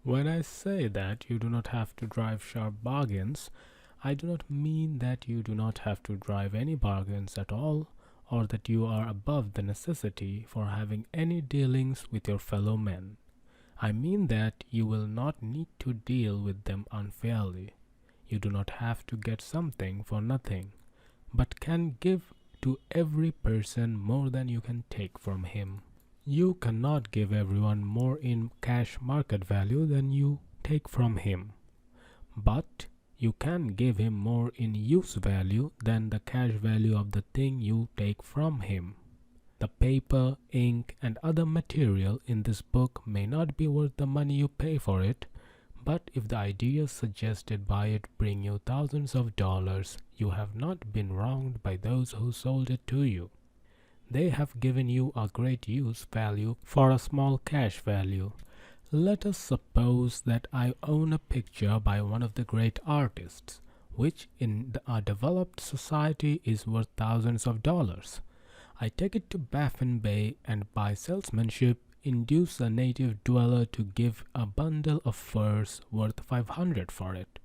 When I say that you do not have to drive sharp bargains, I do not mean that you do not have to drive any bargains at all, or that you are above the necessity for having any dealings with your fellow men. I mean that you will not need to deal with them unfairly. You do not have to get something for nothing, but can give to every person more than you can take from him. You cannot give everyone more in cash market value than you take from him, but you can give him more in use value than the cash value of the thing you take from him. The paper, ink, and other material in this book may not be worth the money you pay for it, but if the ideas suggested by it bring you thousands of dollars, you have not been wronged by those who sold it to you. They have given you a great use value for a small cash value. Let us suppose that I own a picture by one of the great artists, which in a developed society is worth thousands of dollars. I take it to Baffin Bay and by salesmanship induce a native dweller to give a bundle of furs worth 500 for it.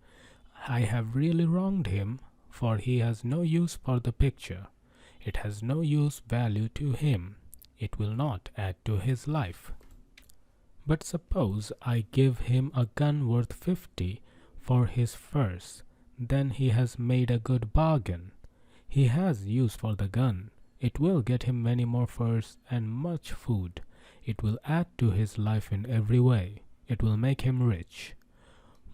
I have really wronged him, for he has no use for the picture. It has no use value to him. It will not add to his life. But suppose I give him a gun worth 50 for his furs, then he has made a good bargain. He has use for the gun. It will get him many more furs and much food. It will add to his life in every way. It will make him rich.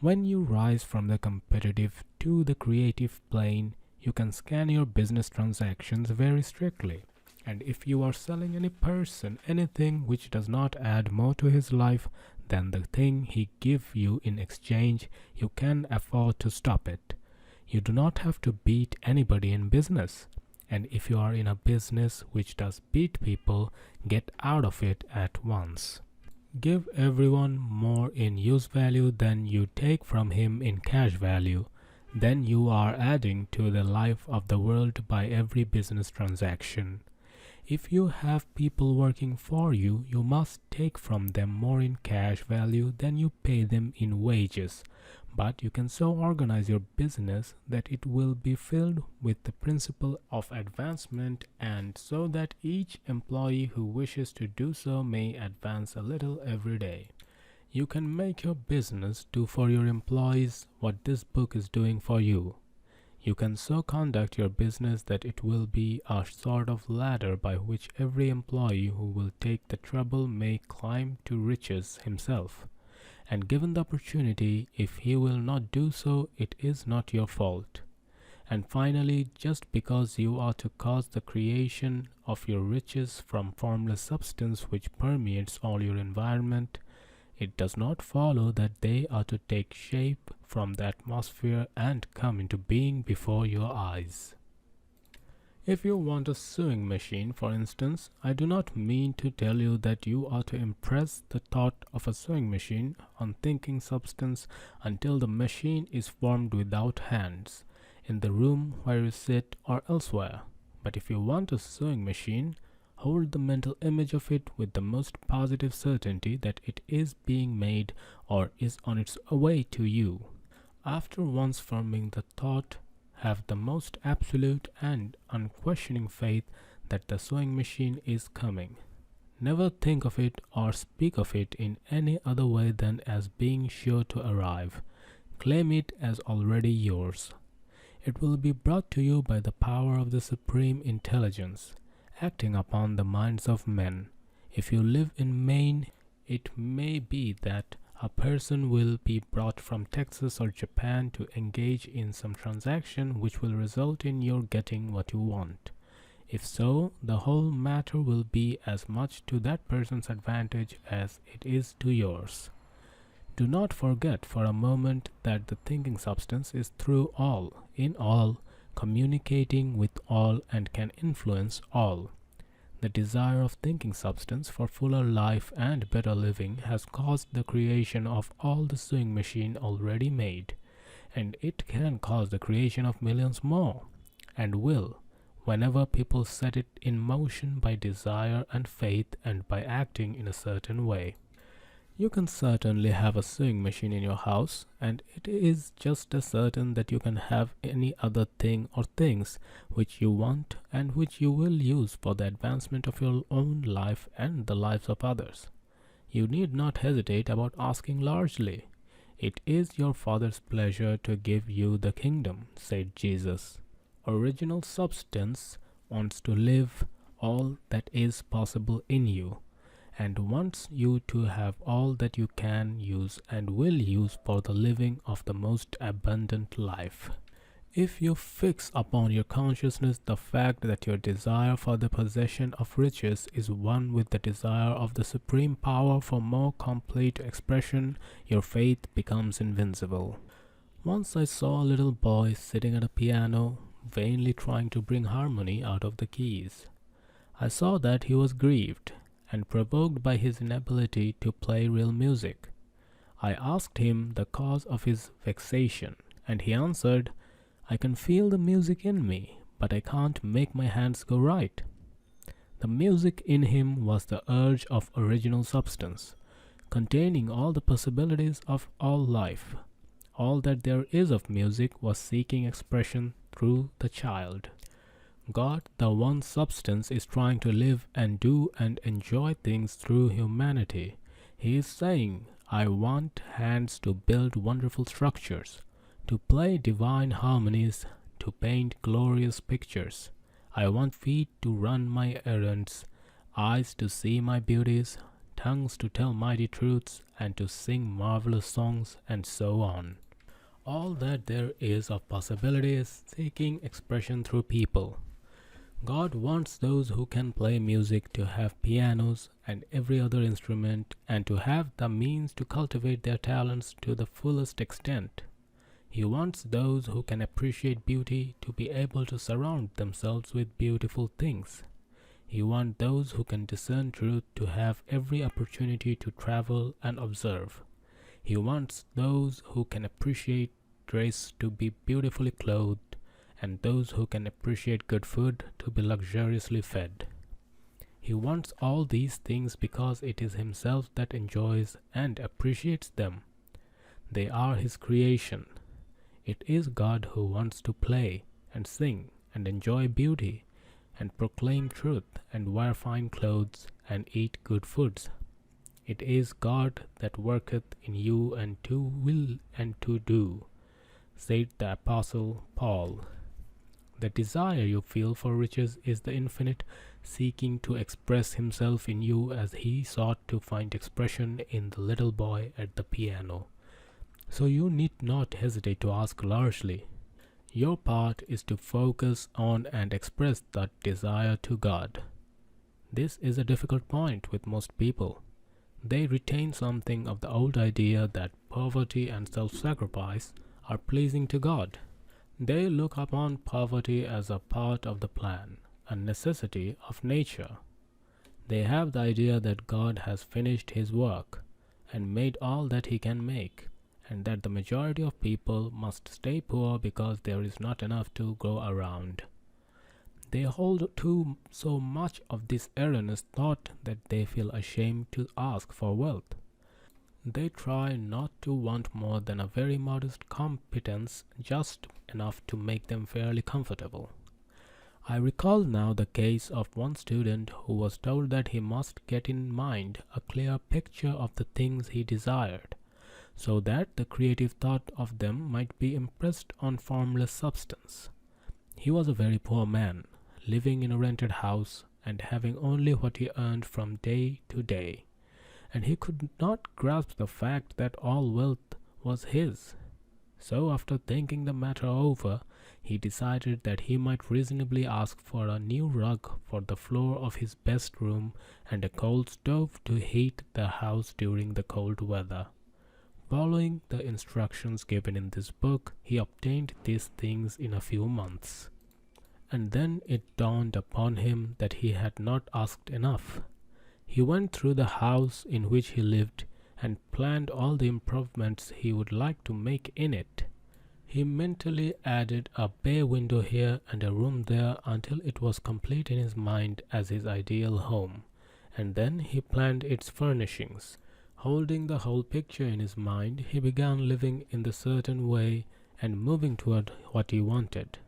When you rise from the competitive to the creative plane, you can scan your business transactions very strictly. And if you are selling any person anything which does not add more to his life than the thing he give you in exchange, you can afford to stop it. You do not have to beat anybody in business. And if you are in a business which does beat people, get out of it at once. Give everyone more in use value than you take from him in cash value. Then you are adding to the life of the world by every business transaction. If you have people working for you, you must take from them more in cash value than you pay them in wages. But you can so organize your business that it will be filled with the principle of advancement, and so that each employee who wishes to do so may advance a little every day. You can make your business do for your employees what this book is doing for you. You can so conduct your business that it will be a sort of ladder by which every employee who will take the trouble may climb to riches himself. And given the opportunity, if he will not do so, it is not your fault. And finally, just because you are to cause the creation of your riches from formless substance which permeates all your environment, it does not follow that they are to take shape from the atmosphere and come into being before your eyes. If you want a sewing machine, for instance, I do not mean to tell you that you are to impress the thought of a sewing machine on thinking substance until the machine is formed without hands, in the room where you sit or elsewhere. But if you want a sewing machine, hold the mental image of it with the most positive certainty that it is being made or is on its way to you. After once forming the thought, have the most absolute and unquestioning faith that the sewing machine is coming. Never think of it or speak of it in any other way than as being sure to arrive. Claim it as already yours. It will be brought to you by the power of the Supreme Intelligence, acting upon the minds of men. If you live in Maine, it may be that a person will be brought from Texas or Japan to engage in some transaction which will result in your getting what you want. If so, the whole matter will be as much to that person's advantage as it is to yours. Do not forget for a moment that the thinking substance is through all, in all, communicating with all, and can influence all. The desire of thinking substance for fuller life and better living has caused the creation of all the sewing machine already made, and it can cause the creation of millions more, and will, whenever people set it in motion by desire and faith and by acting in a certain way. You can certainly have a sewing machine in your house, and it is just as certain that you can have any other thing or things which you want and which you will use for the advancement of your own life and the lives of others. You need not hesitate about asking largely. It is your Father's pleasure to give you the kingdom, said Jesus. Original substance wants to live all that is possible in you and wants you to have all that you can use and will use for the living of the most abundant life. If you fix upon your consciousness the fact that your desire for the possession of riches is one with the desire of the supreme power for more complete expression, your faith becomes invincible. Once I saw a little boy sitting at a piano, vainly trying to bring harmony out of the keys. I saw that he was grieved and provoked by his inability to play real music. I asked him the cause of his vexation, and he answered, I can feel the music in me, but I can't make my hands go right. The music in him was the urge of original substance, containing all the possibilities of all life. All that there is of music was seeking expression through the child. God, the one substance, is trying to live and do and enjoy things through humanity. He is saying, I want hands to build wonderful structures, to play divine harmonies, to paint glorious pictures. I want feet to run my errands, eyes to see my beauties, tongues to tell mighty truths, and to sing marvelous songs, and so on. All that there is of possibility is seeking expression through people. God wants those who can play music to have pianos and every other instrument and to have the means to cultivate their talents to the fullest extent. He wants those who can appreciate beauty to be able to surround themselves with beautiful things. He wants those who can discern truth to have every opportunity to travel and observe. He wants those who can appreciate dress to be beautifully clothed, and those who can appreciate good food to be luxuriously fed. He wants all these things because it is himself that enjoys and appreciates them. They are his creation. It is God who wants to play and sing and enjoy beauty and proclaim truth and wear fine clothes and eat good foods. It is God that worketh in you and to will and to do, said the Apostle Paul. The desire you feel for riches is the infinite seeking to express himself in you as he sought to find expression in the little boy at the piano. So you need not hesitate to ask largely. Your part is to focus on and express that desire to God. This is a difficult point with most people. They retain something of the old idea that poverty and self-sacrifice are pleasing to God. They look upon poverty as a part of the plan, a necessity of nature. They have the idea that God has finished his work and made all that he can make, and that the majority of people must stay poor because there is not enough to go around. They hold to so much of this erroneous thought that they feel ashamed to ask for wealth. They try not to want more than a very modest competence, just enough to make them fairly comfortable. I recall now the case of one student who was told that he must get in mind a clear picture of the things he desired, so that the creative thought of them might be impressed on formless substance. He was a very poor man, living in a rented house and having only what he earned from day to day, and he could not grasp the fact that all wealth was his. So after thinking the matter over, he decided that he might reasonably ask for a new rug for the floor of his best room and a coal stove to heat the house during the cold weather. Following the instructions given in this book, he obtained these things in a few months. And then it dawned upon him that he had not asked enough. He went through the house in which he lived and planned all the improvements he would like to make in it. He mentally added a bay window here and a room there until it was complete in his mind as his ideal home, and then he planned its furnishings, Holding the whole picture in his mind, he began living in the certain way and moving toward what he wanted.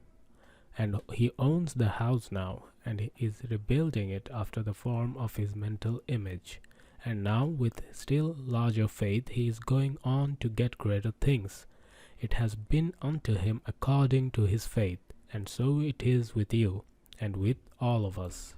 And he owns the house now and he is rebuilding it after the form of his mental image. And now, with still larger faith, he is going on to get greater things. It has been unto him according to his faith, and so it is with you and with all of us.